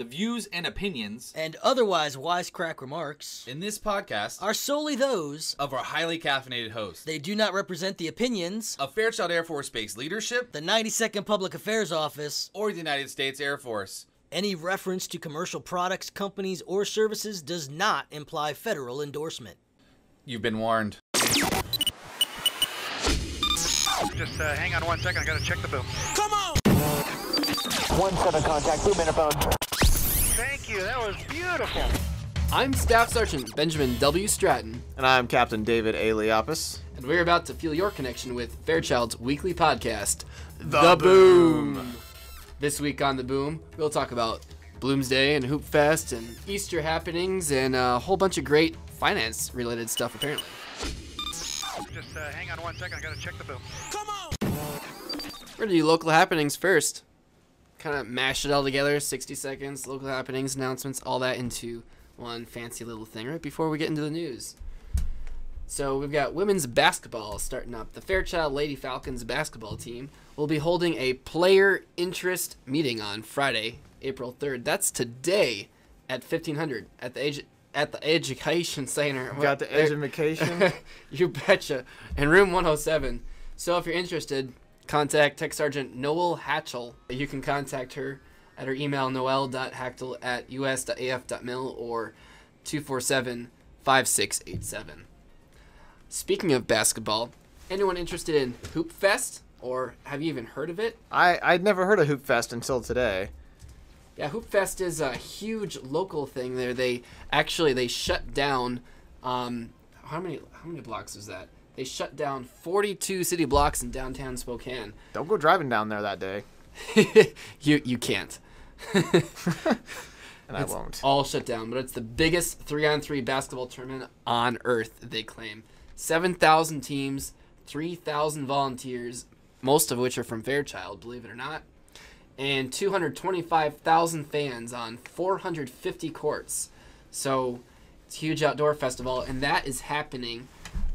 The views and opinions and otherwise wisecrack remarks in this podcast are solely those of our highly caffeinated hosts. They do not represent the opinions of Fairchild Air Force Base leadership, the 92nd Public Affairs Office, or the United States Air Force. Any reference to commercial products, companies, or services does not imply federal endorsement. You've been warned. Just hang on 1 second, I gotta check the boom. Come on! 17 contact, boom interphone. Thank you, that was beautiful. I'm Staff Sergeant Benjamin W. Stratton. And I'm Captain David A. Liapis. And we're about to feel your connection with Fairchild's weekly podcast, The Boom. This week on The Boom, we'll talk about Bloomsday and Hoopfest and Easter happenings and a whole bunch of great finance-related stuff, apparently. Just hang on 1 second, I gotta check the boom. Come on! We're gonna do local happenings first. Kind of mash it all together, 60 seconds, local happenings, announcements, all that into one fancy little thing right before we get into the news. So we've got women's basketball starting up. The Fairchild Lady Falcons basketball team will be holding a player interest meeting on Friday, April 3rd. That's today at 1500 at the Education Center. Got the education? You betcha. In room 107. So if you're interested, contact Tech Sergeant Noel Hatchell. You can contact her at her email noel.hachtel@us.af.mil or 247-5687. Speaking of basketball, anyone interested in Hoopfest, or have you even heard of it? I'd never heard of Hoopfest until today. Yeah, Hoopfest is a huge local thing there. They shut down, how many blocks is that? They shut down 42 city blocks in downtown Spokane. Don't go driving down there that day. You can't. And I won't. All shut down, but it's the biggest 3-on-3 basketball tournament on earth, they claim. 7,000 teams, 3,000 volunteers, most of which are from Fairchild, believe it or not, and 225,000 fans on 450 courts. So it's a huge outdoor festival, and that is happening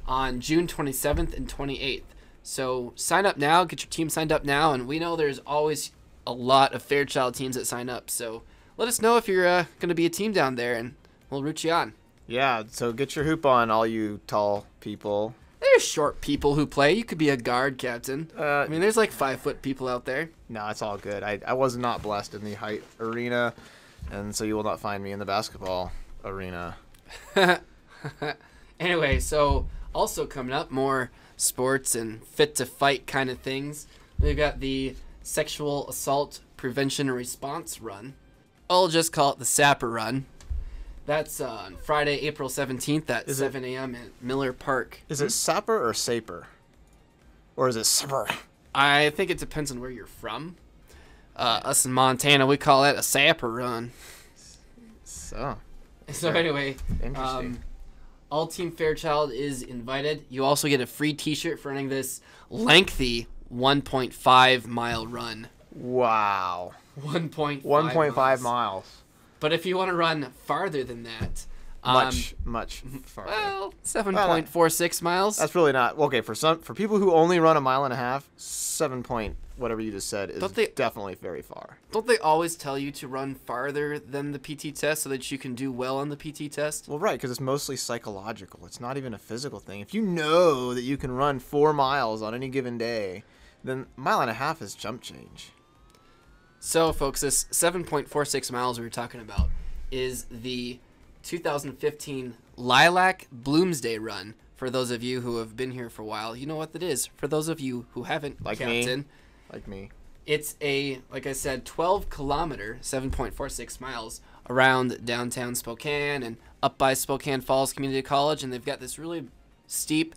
on June 27th and 28th. So sign up now, get your team signed up now, and we know there's always a lot of Fairchild teams that sign up. So let us know if you're going to be a team down there, and we'll root you on. Yeah, so get your hoop on, all you tall people. There's short people who play. You could be a guard, Captain. I mean, there's like 5-foot people out there. No, it's all good. I was not blessed in the height arena, and so you will not find me in the basketball arena. Anyway, so also coming up, more sports and fit-to-fight kind of things. We've got the Sexual Assault Prevention and Response Run. I'll just call it the Sapper Run. That's on Friday, April 17th at 7 a.m. at Miller Park. Is it Sapper or Saper? Or is it Sapper? I think it depends on where you're from. Us in Montana, we call that a Sapper Run. So Anyway, interesting. all Team Fairchild is invited. You also get a free t-shirt for running this lengthy 1.5 mile run. Wow. 1.5 miles. But if you want to run farther than that, Much farther. well, 7.46 miles. That's really not okay for people who only run a mile and a half. 7 point whatever you just said is definitely very far. Don't they always tell you to run farther than the PT test so that you can do well on the PT test? Well, right, because it's mostly psychological. It's not even a physical thing. If you know that you can run 4 miles on any given day, then a mile and a half is jump change. So, folks, this 7.46 miles we were talking about is the 2015 Lilac Bloomsday Run. For those of you who have been here for a while, you know what that is. For those of you who haven't, like Captain, me, it's a, like I said, 12-kilometer, 7.46 miles around downtown Spokane and up by Spokane Falls Community College, and they've got this really steep,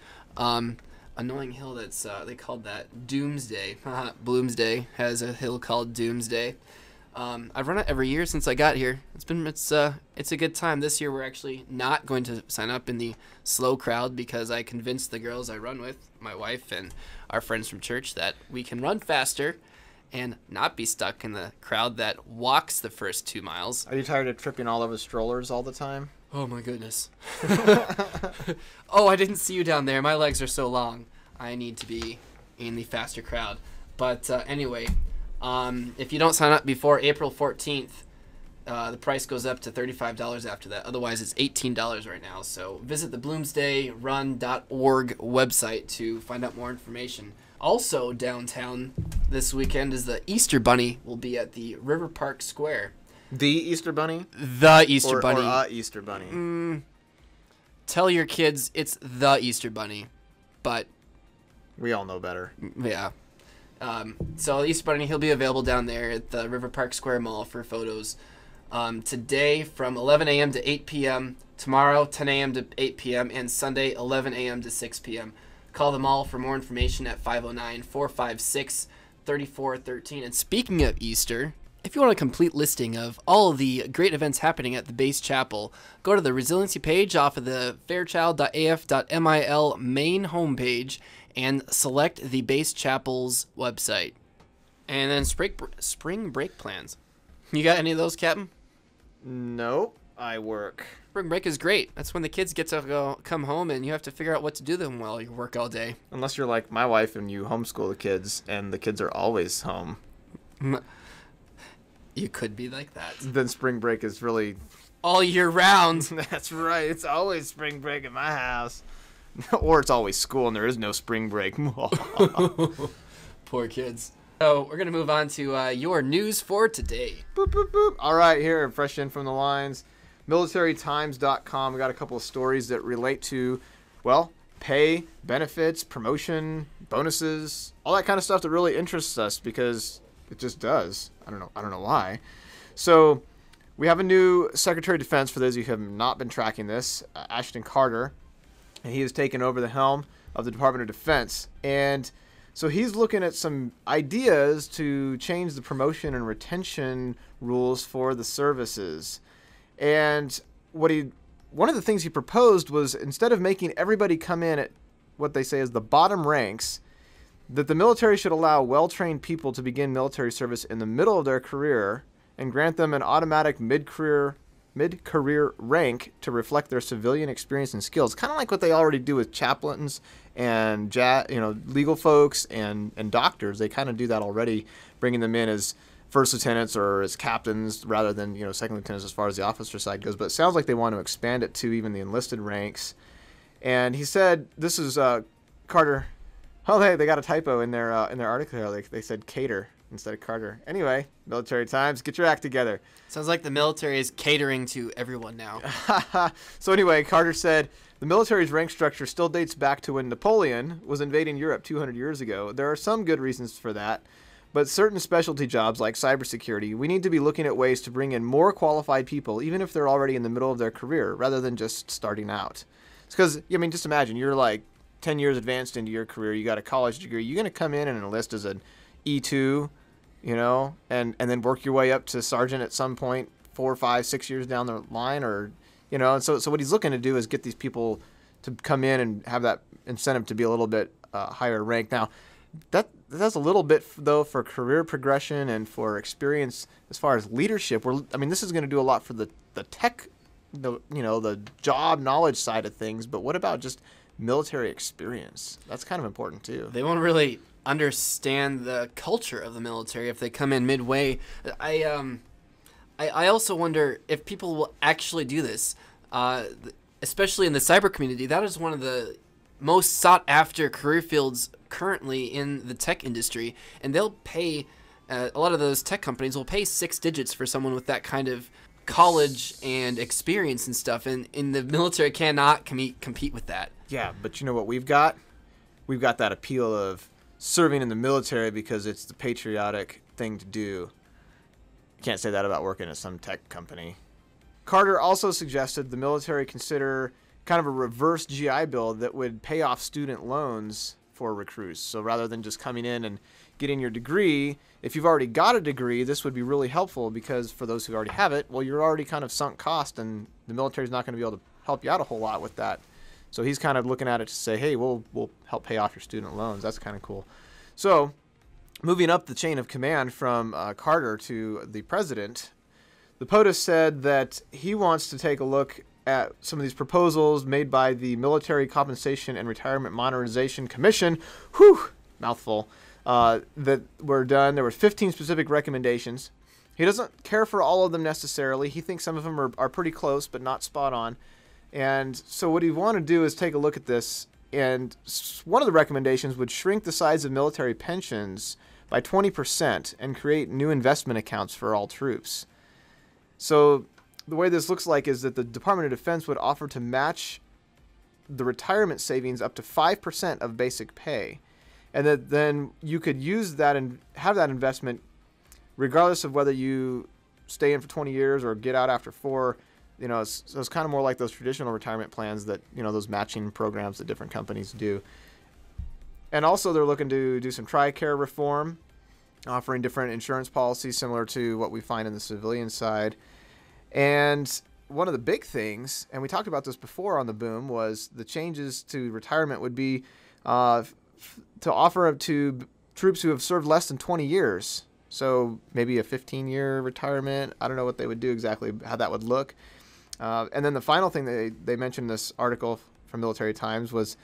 annoying hill that's they called that Doomsday. Bloomsday has a hill called Doomsday. I've run it every year since I got here. It's a good time. This year we're actually not going to sign up in the slow crowd because I convinced the girls I run with, my wife and our friends from church, that we can run faster and not be stuck in the crowd that walks the first 2 miles. Are you tired of tripping all over strollers all the time? Oh my goodness. Oh, I didn't see you down there. My legs are so long. I need to be in the faster crowd. But anyway, if you don't sign up before April 14th, The price goes up to $35 after that. Otherwise, it's $18 right now. So visit the bloomsdayrun.org website to find out more information. Also downtown this weekend is the Easter Bunny will be at the River Park Square. The Easter Bunny? The Easter Bunny. Or Easter Bunny. Tell your kids it's the Easter Bunny, but We all know better. yeah. So the Easter Bunny, he'll be available down there at the River Park Square Mall for photos. Today from 11 a.m. to 8 p.m., tomorrow 10 a.m. to 8 p.m., and Sunday 11 a.m. to 6 p.m. Call the mall for more information at 509-456-3413. And speaking of Easter, if you want a complete listing of all of the great events happening at the base chapel, go to the resiliency page off of the fairchild.af.mil main homepage and select the base chapel's website. And then spring break plans. You got any of those, Captain? Nope. I work. Spring break is great. That's when the kids get to come home and you have to figure out what to do them while you work all day. Unless you're like my wife and you homeschool the kids and the kids are always home. You could be like that. Then spring break is really... all year round. That's right. It's always spring break at my house. Or it's always school and there is no spring break. Poor kids. So we're going to move on to your news for today. Boop, boop, boop. All right, here, fresh in from the lines. MilitaryTimes.com. We got a couple of stories that relate to, well, pay, benefits, promotion, bonuses, all that kind of stuff that really interests us because it just does. I don't know why. So we have a new Secretary of Defense, for those of you who have not been tracking this, Ashton Carter, and he has taken over the helm of the Department of Defense. And so he's looking at some ideas to change the promotion and retention rules for the services. And one of the things he proposed was, instead of making everybody come in at what they say is the bottom ranks, that the military should allow well-trained people to begin military service in the middle of their career and grant them an automatic mid-career rank to reflect their civilian experience and skills. Kind of like what they already do with chaplains and legal folks and doctors. They kind of do that already, bringing them in as first lieutenants or as captains rather than second lieutenants as far as the officer side goes. But it sounds like they want to expand it to even the enlisted ranks. And he said, this is Carter. Oh, they got a typo in their article here. They said Cater instead of Carter. Anyway, Military Times, get your act together. Sounds like the military is catering to everyone now. So anyway, Carter said, the military's rank structure still dates back to when Napoleon was invading Europe 200 years ago. There are some good reasons for that, but certain specialty jobs like cybersecurity, we need to be looking at ways to bring in more qualified people, even if they're already in the middle of their career, rather than just starting out. It's because, just imagine, you're like 10 years advanced into your career, you got a college degree, you're going to come in and enlist as an E2, and then work your way up to sergeant at some point 4, 5, 6 years down the line, or and so what he's looking to do is get these people to come in and have that incentive to be a little bit higher rank. Now that's a little bit though for career progression and for experience as far as leadership. This is going to do a lot for the tech, the job knowledge side of things, but what about just military experience? That's kind of important too. They won't really understand the culture of the military if they come in midway. I also wonder if people will actually do this, especially in the cyber community. That is one of the most sought after career fields currently in the tech industry, and they'll pay a lot of those tech companies will pay 6 digits for someone with that kind of college and experience and stuff, and the military cannot compete with that. Yeah, but you know what we've got? We've got that appeal of serving in the military because it's the patriotic thing to do. You can't say that about working at some tech company. Carter also suggested the military consider kind of a reverse GI Bill that would pay off student loans for recruits. So rather than just coming in and getting your degree, if you've already got a degree, this would be really helpful because for those who already have it, well, you're already kind of sunk cost and the military's not going to be able to help you out a whole lot with that. So he's kind of looking at it to say, hey, we'll help pay off your student loans. That's kind of cool. So moving up the chain of command from Carter to the president, the POTUS said that he wants to take a look at some of these proposals made by the Military Compensation and Retirement Modernization Commission, mouthful, that were done. There were 15 specific recommendations, He doesn't care for all of them necessarily. He thinks some of them are pretty close, but not spot on. And so what he'd want to do is take a look at this, and one of the recommendations would shrink the size of military pensions by 20% and create new investment accounts for all troops. So the way this looks like is that the Department of Defense would offer to match the retirement savings up to 5% of basic pay, and that then you could use that and have that investment regardless of whether you stay in for 20 years or get out after 4. You know, so it's kind of more like those traditional retirement plans that, you know, those matching programs that different companies do. And also they're looking to do some TRICARE reform, offering different insurance policies similar to what we find in the civilian side. And one of the big things, and we talked about this before on the boom, was the changes to retirement would be to offer up to troops who have served less than 20 years. So maybe a 15-year retirement. I don't know what they would do exactly, how that would look. And then the final thing they mentioned in this article from Military Times was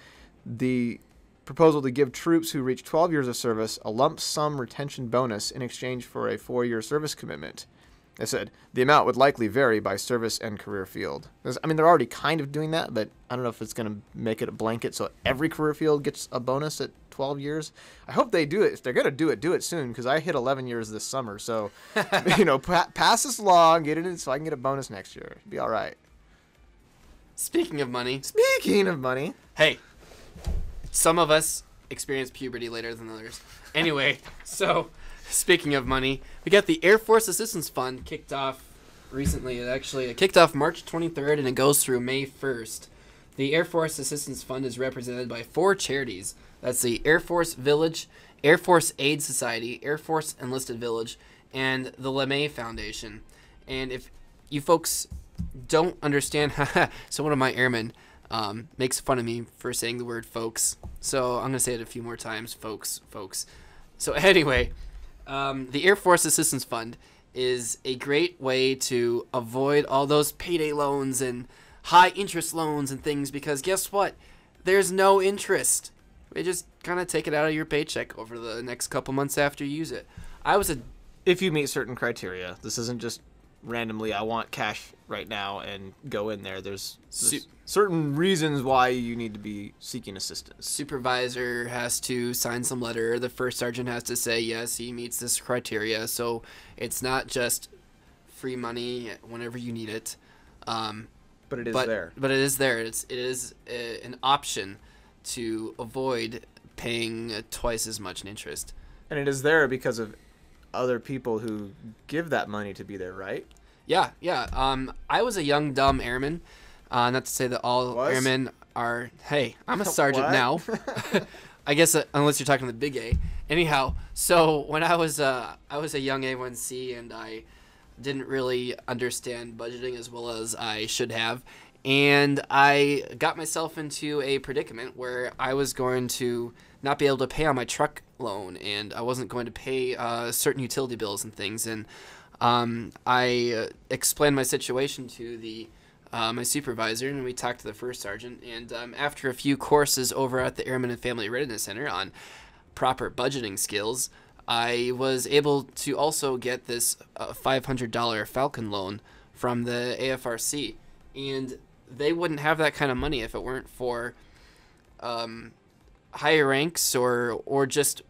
the proposal to give troops who reach 12 years of service a lump sum retention bonus in exchange for a 4-year service commitment. They said the amount would likely vary by service and career field. I mean, they're already kind of doing that, but I don't know if it's going to make it a blanket so every career field gets a bonus at 12 years. I hope they do it. If they're going to do it soon, because I hit 11 years this summer. So, you know, pass this along, get it in so I can get a bonus next year. It'd be all right. Speaking of money. Hey, some of us experience puberty later than others. Anyway, so speaking of money, we got the Air Force Assistance Fund kicked off recently. It kicked off March 23rd and it goes through May 1st. The Air Force Assistance Fund is represented by 4 charities. That's the Air Force Village, Air Force Aid Society, Air Force Enlisted Village, and the LeMay Foundation. And if you folks don't understand, so one of my airmen makes fun of me for saying the word folks. So I'm going to say it a few more times, folks. So anyway, the Air Force Assistance Fund is a great way to avoid all those payday loans and high interest loans and things, because guess what? There's no interest. They just kind of take it out of your paycheck over the next couple months after you use it. If you meet certain criteria, this isn't just randomly, I want cash right now and go in there. There's certain reasons why you need to be seeking assistance. Supervisor has to sign some letter. The first sergeant has to say, yes, he meets this criteria. So it's not just free money whenever you need it. But it is there. But it is there. It is an option to avoid paying twice as much in interest. And it is there because of other people who give that money to be there, right? Yeah. I was a young, dumb airman. Not to say that all airmen are. Hey, I'm a sergeant now. I guess unless you're talking the big A. Anyhow, so when I was a young A1C and I didn't really understand budgeting as well as I should have, and I got myself into a predicament where I was going to not be able to pay on my truck loan, and I wasn't going to pay certain utility bills and things. And I explained my situation to my supervisor, and we talked to the first sergeant. And after a few courses over at the Airmen and Family Readiness Center on proper budgeting skills, I was able to also get this $500 Falcon loan from the AFRC. And they wouldn't have that kind of money if it weren't for higher ranks or just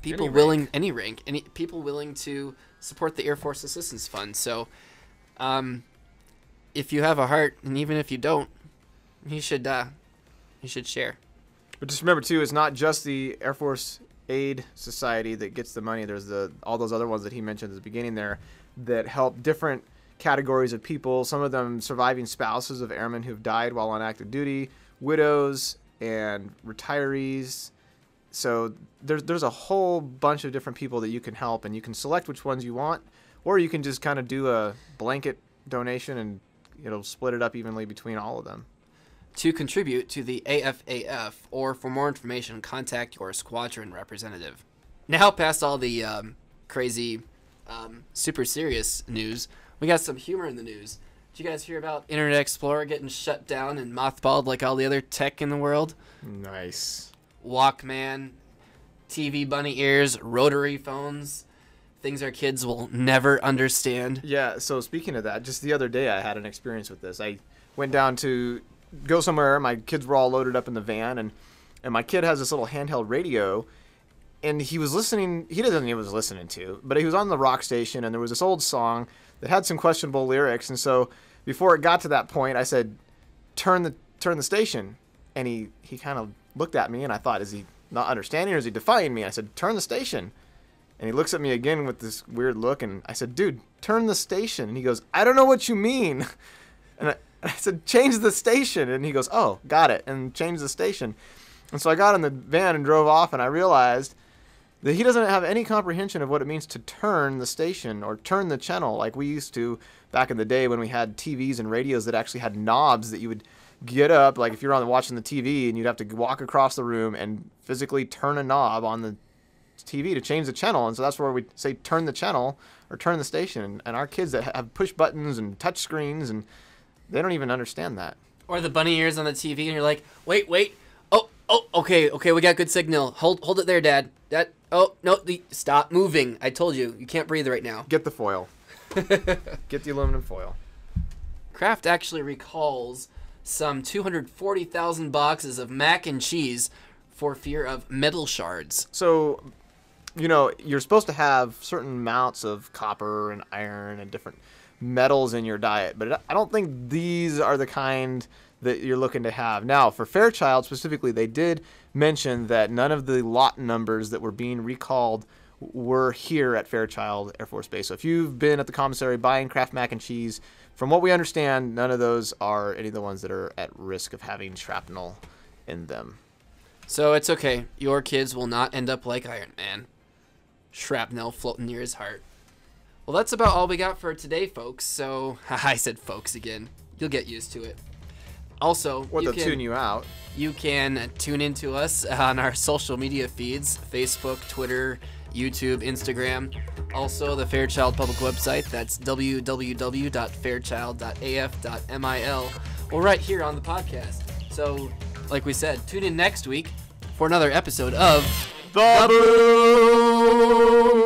people any rank, people willing to support the Air Force Assistance Fund. So if you have a heart, and even if you don't, you should share. But just remember too, it's not just the Air Force Aid Society that gets the money. There's all those other ones that he mentioned at the beginning there that help different categories of people, some of them surviving spouses of airmen who've died while on active duty, widows, and retirees. So there's a whole bunch of different people that you can help, and you can select which ones you want, or you can just kind of do a blanket donation and it'll split it up evenly between all of them. To contribute to the AFAF, or for more information, contact your squadron representative. Now, past all the crazy, super serious news, we got some humor in the news. Did you guys hear about Internet Explorer getting shut down and mothballed like all the other tech in the world? Nice. Walkman, TV bunny ears, rotary phones, things our kids will never understand. Yeah, so speaking of that, just the other day I had an experience with this. I went down to go somewhere. My kids were all loaded up in the van, and my kid has this little handheld radio, and he was listening. He doesn't know what he was listening to, but he was on the rock station, and there was this old song that had some questionable lyrics. And so before it got to that point, I said, turn the station. And he kind of looked at me, and I thought, is he not understanding or is he defying me? I said, turn the station. And he looks at me again with this weird look, and I said, dude, turn the station. And he goes, I don't know what you mean. And I said, change the station. And he goes, oh, got it, and changed the station. And so I got in the van and drove off, and I realized that he doesn't have any comprehension of what it means to turn the station or turn the channel like we used to back in the day when we had TVs and radios that actually had knobs that you would get up, like if you're watching the TV, and you'd have to walk across the room and physically turn a knob on the TV to change the channel. And so that's where we say turn the channel or turn the station. And our kids that have push buttons and touch screens, and they don't even understand that. Or the bunny ears on the TV, and you're like, wait. Oh, okay, we got good signal. Hold it there, Dad. Oh, no, stop moving. I told you, you can't breathe right now. Get the foil. Get the aluminum foil. Kraft actually recalls some 240,000 boxes of mac and cheese for fear of metal shards. So, you're supposed to have certain amounts of copper and iron and different metals in your diet, but I don't think these are the kind that you're looking to have. Now, for Fairchild specifically, they did mention that none of the lot numbers that were being recalled were here at Fairchild Air Force Base. So if you've been at the commissary buying Kraft mac and cheese, from what we understand, none of those are any of the ones that are at risk of having shrapnel in them. So it's okay. Your kids will not end up like Iron Man. Shrapnel floating near his heart. Well, that's about all we got for today, folks. So, I said folks again. You'll get used to it. Also, or they'll tune you out. You can tune into us on our social media feeds, Facebook, Twitter, YouTube, Instagram. Also, the Fairchild public website, that's www.fairchild.af.mil, or right here on the podcast. So, like we said, tune in next week for another episode of The Boom!